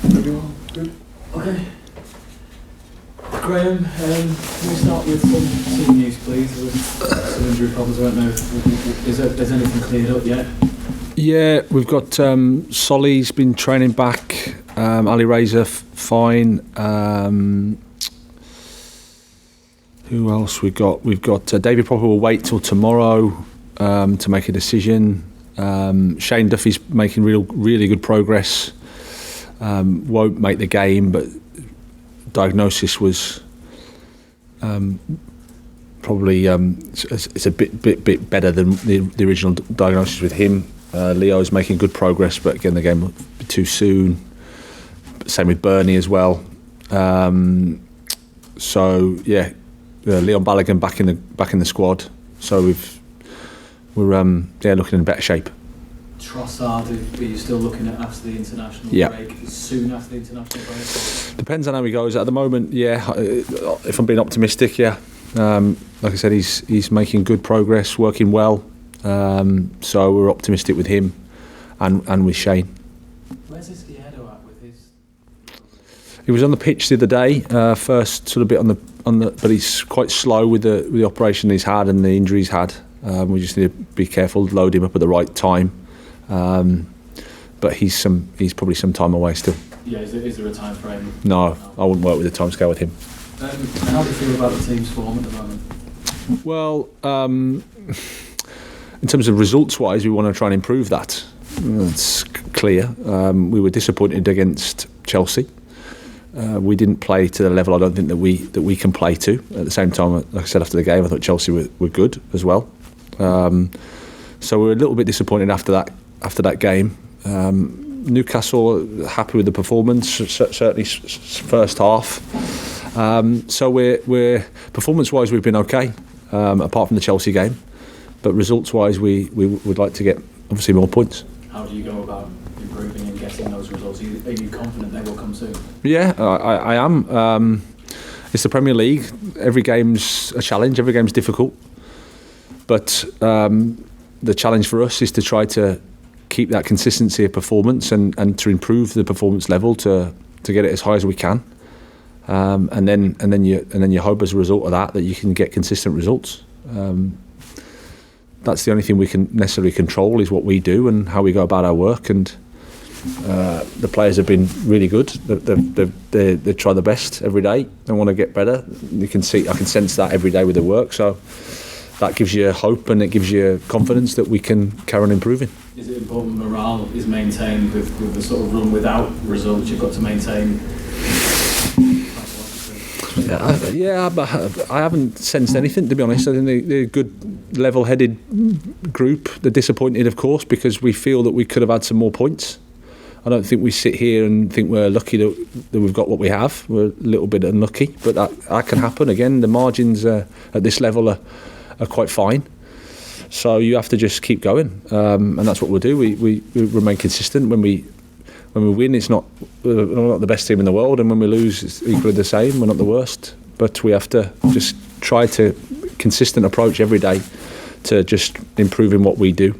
Everyone good? Okay. Graham, can we start with some team news, please? Some injury problems, I don't know. Is anything cleared up yet? Yeah, we've got Solly's been training back. Ali Razor fine. Who else we got? We've got David Propper will wait till tomorrow to make a decision. Shane Duffy's making really good progress. Won't make the game, but diagnosis was probably it's a bit better than the original diagnosis with him. Leo's making good progress, but again the game will be too soon. Same with Bernie as well. So yeah, Leon Balogun back in the squad. So we're looking in better shape. Trossard, are you still looking at after the international break? Soon after the international break? Depends on how he goes. At the moment, yeah. If I'm being optimistic, yeah. Like I said, he's making good progress, working well. So we're optimistic with him and with Shane. Where's his Edo at with his? He was on the pitch the other day. First sort of bit on the, but he's quite slow with the operation he's had and the injury he's had. We just need to be careful, load him up at the right time. But he's probably some time away still. Yeah, is there a time frame? No, I wouldn't work with a time scale with him. How do you feel about the team's form at the moment? Well, in terms of results-wise, we want to try and improve that. It's clear. We were disappointed against Chelsea. We didn't play to the level I don't think that we can play to. At the same time, like I said after the game, I thought Chelsea were good as well. So we're a little bit disappointed after that game. Newcastle happy with the performance, certainly first half. So we're performance-wise we've been okay, apart from the Chelsea game. But results-wise we would like to get obviously more points. How do you go about improving and getting those results? Are you confident they will come soon? Yeah, I am. It's the Premier League. Every game's a challenge. Every game's difficult. But the challenge for us is to try to keep that consistency of performance and to improve the performance level to get it as high as we can. And then you hope as a result of that you can get consistent results. That's the only thing we can necessarily control is what we do and how we go about our work. And the players have been really good. They try their best every day. They want to get better. I can sense that every day with their work. So that gives you hope and it gives you confidence that we can carry on improving. Is it important morale is maintained with the sort of run without results? You've got to maintain. I haven't sensed anything, to be honest. I think they're a good, level-headed group. They're disappointed, of course, because we feel that we could have had some more points. I don't think we sit here and think we're lucky that we've got what we have. We're a little bit unlucky, but that can happen. Again, the margins at this level are quite fine. So you have to just keep going, and that's what we'll do. We remain consistent. When we win, we're not the best team in the world, and when we lose, it's equally the same. We're not the worst, but we have to just try to consistent approach every day to just improving what we do.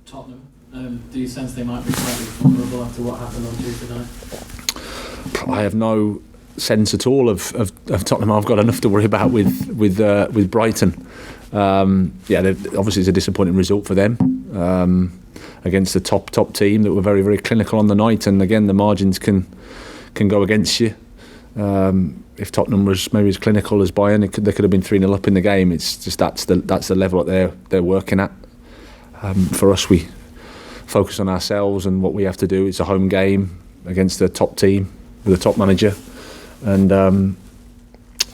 Tottenham, do you sense they might be slightly vulnerable after what happened on Tuesday night? I have no sense at all of Tottenham. I've got enough to worry about with Brighton. Obviously it's a disappointing result for them. Against the top team that were very, very clinical on the night, and again the margins can go against you. If Tottenham was maybe as clinical as Bayern, they could have been 3-0 up in the game. It's just that's the level that they're working at. For us, we focus on ourselves and what we have to do. It's a home game against a top team with a top manager, and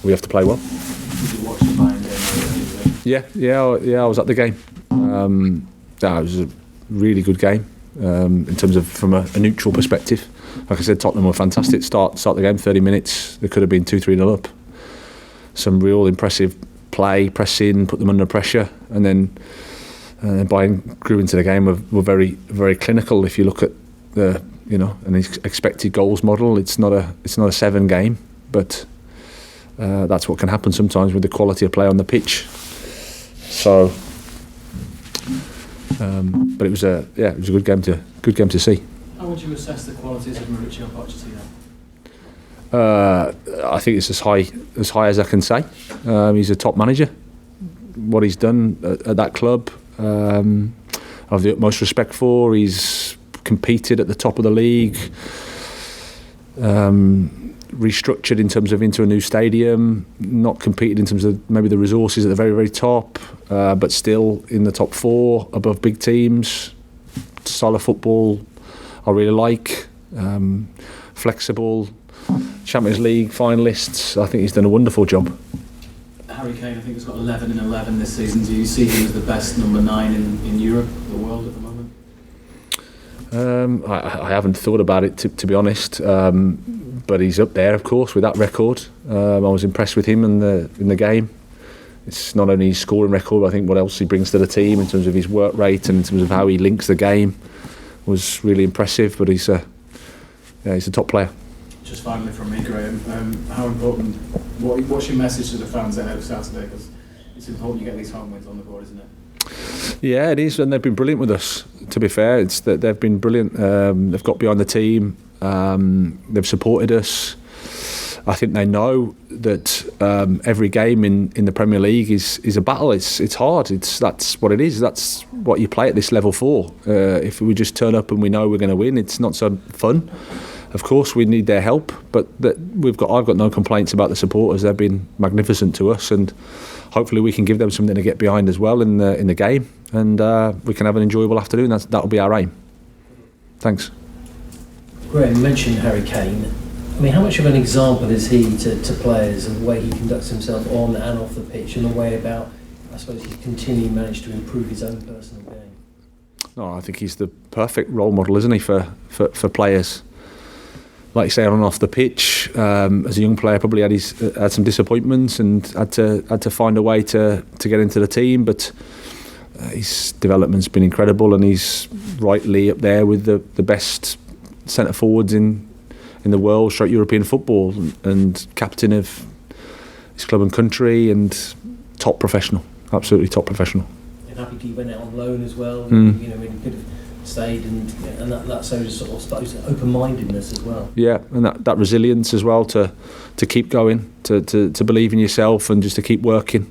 we have to play well. Did you watch the Bayern game? Yeah. I was at the game. That was a really good game in terms of from a neutral perspective. Like I said, Tottenham were fantastic. Start the game, 30 minutes. They could have been 2-3-0 up. Some real impressive play, press in, put them under pressure, and then Bayern grew into the game. Were very, very clinical. If you look at the an expected goals model, it's not a 7 game, but that's what can happen sometimes with the quality of play on the pitch. So, but it was a good game to see. How would you assess the qualities of Mauricio Pochettino? I think it's as high as I can say. He's a top manager. What he's done at that club, I have the utmost respect for. He's competed at the top of the league, restructured in terms of into a new stadium, not competed in terms of maybe the resources at the very, very top, but still in the top 4 above big teams. Style of football I really like, flexible, Champions League finalists. I think he's done a wonderful job. Harry Kane, I think, has got 11 in 11 this season. Do you see him as the best number 9 in Europe, the world at the moment? I haven't thought about it to be honest, but he's up there, of course, with that record. I was impressed with him in the game. It's not only his scoring record, but I think what else he brings to the team in terms of his work rate and in terms of how he links the game was really impressive. But he's a top player. Just finally from me, Graham, how important? What's your message to the fans ahead of Saturday? Because it's important you get these home wins on the board, isn't it? Yeah, it is, and they've been brilliant with us. To be fair, it's that they've been brilliant. They've got behind the team. They've supported us. I think they know that every game in the Premier League is a battle. It's hard. That's what it is. That's what you play at this level for. If we just turn up and we know we're going to win, it's not so fun. Of course, we need their help, but I've got no complaints about the supporters. They've been magnificent to us, and hopefully we can give them something to get behind as well in the game, and we can have an enjoyable afternoon. That'll be our aim. Thanks. Graham, you mentioned Harry Kane. I mean, how much of an example is he to players and the way he conducts himself on and off the pitch, and the way about, I suppose, he continually managed to improve his own personal game? No, I think he's the perfect role model, isn't he, for players? Like you say, on and off the pitch, as a young player, probably had some disappointments and had to find a way to get into the team. But his development's been incredible, and he's rightly up there with the best centre forwards in the world, straight European football, and captain of his club and country, and top professional, absolutely top professional. And happy he went out on loan as well. When he could have stayed, and that shows sort of open-mindedness as well. Yeah, and that resilience as well to keep going, to believe in yourself, and just to keep working.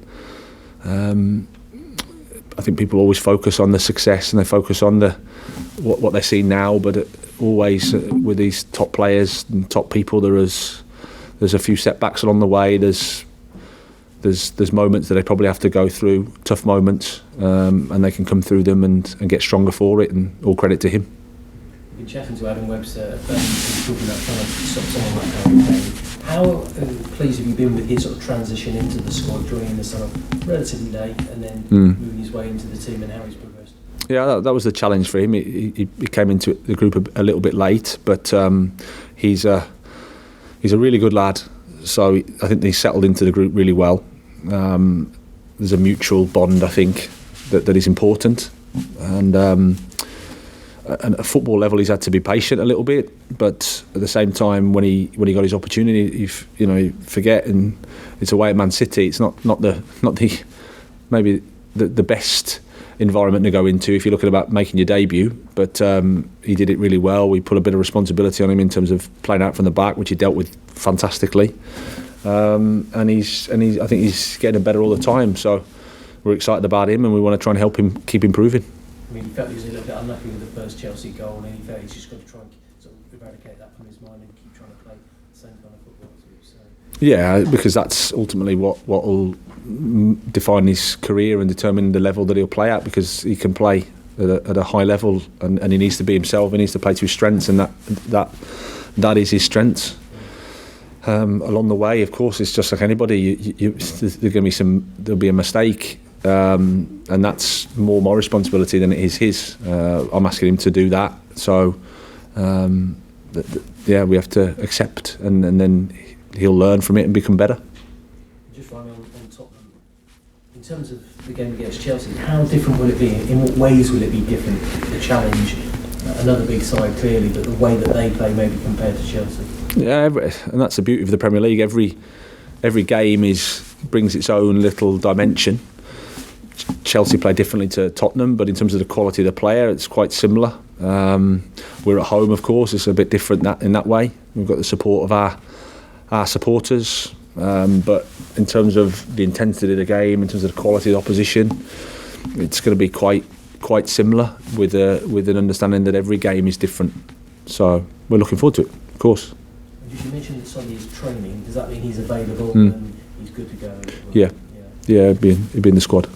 I think people always focus on the success and they focus on what they see now, but always with these top players and top people, there's a few setbacks along the way. There's moments that they probably have to go through, tough moments, and they can come through them and get stronger for it, and all credit to him. We've been chatting to Adam Webster, talking about trying to stop someone like Harry Kane. How pleased have you been with his sort of transition into the squad, joining the sort of relatively late, and then moving his way into the team, and how he's progressed? Yeah, that was the challenge for him. He came into the group a little bit late, but he's a really good lad. So I think he settled into the group really well. There's a mutual bond, I think, that is important, and at football level he's had to be patient a little bit, but at the same time when he got his opportunity, you forget, and it's away at Man City. It's not the maybe the best environment to go into if you're looking about making your debut, but he did it really well. We put a bit of responsibility on him in terms of playing out from the back, which he dealt with fantastically. And I think he's getting better all the time. So we're excited about him, and we want to try and help him keep improving. I mean, he felt he was a little bit unlucky with the first Chelsea goal, and he felt he's just got to try and sort of eradicate that from his mind and keep trying to play the same kind of football. Yeah, because that's ultimately what will define his career and determine the level that he'll play at, because he can play at a high level, and he needs to be himself. He needs to play to his strengths, and that is his strengths. along the way, of course, it's just like anybody. There'll be a mistake, and that's more my responsibility than it is his. I'm asking him to do that, so we have to accept, and then he'll learn from it and become better. Just finally on Tottenham, in terms of the game against Chelsea, how different will it be? In what ways will it be different? The challenge, another big side clearly, but the way that they play maybe compared to Chelsea. Yeah, and that's the beauty of the Premier League. Every game brings its own little dimension. Chelsea play differently to Tottenham, but in terms of the quality of the player, it's quite similar. We're at home, of course. It's a bit different in that way. We've got the support of our supporters, but in terms of the intensity of the game, in terms of the quality of the opposition, it's going to be quite similar with an understanding that every game is different. So we're looking forward to it, of course. You mentioned that Sonny is training. Does that mean he's available and he's good to go? Yeah, he'd be in the squad.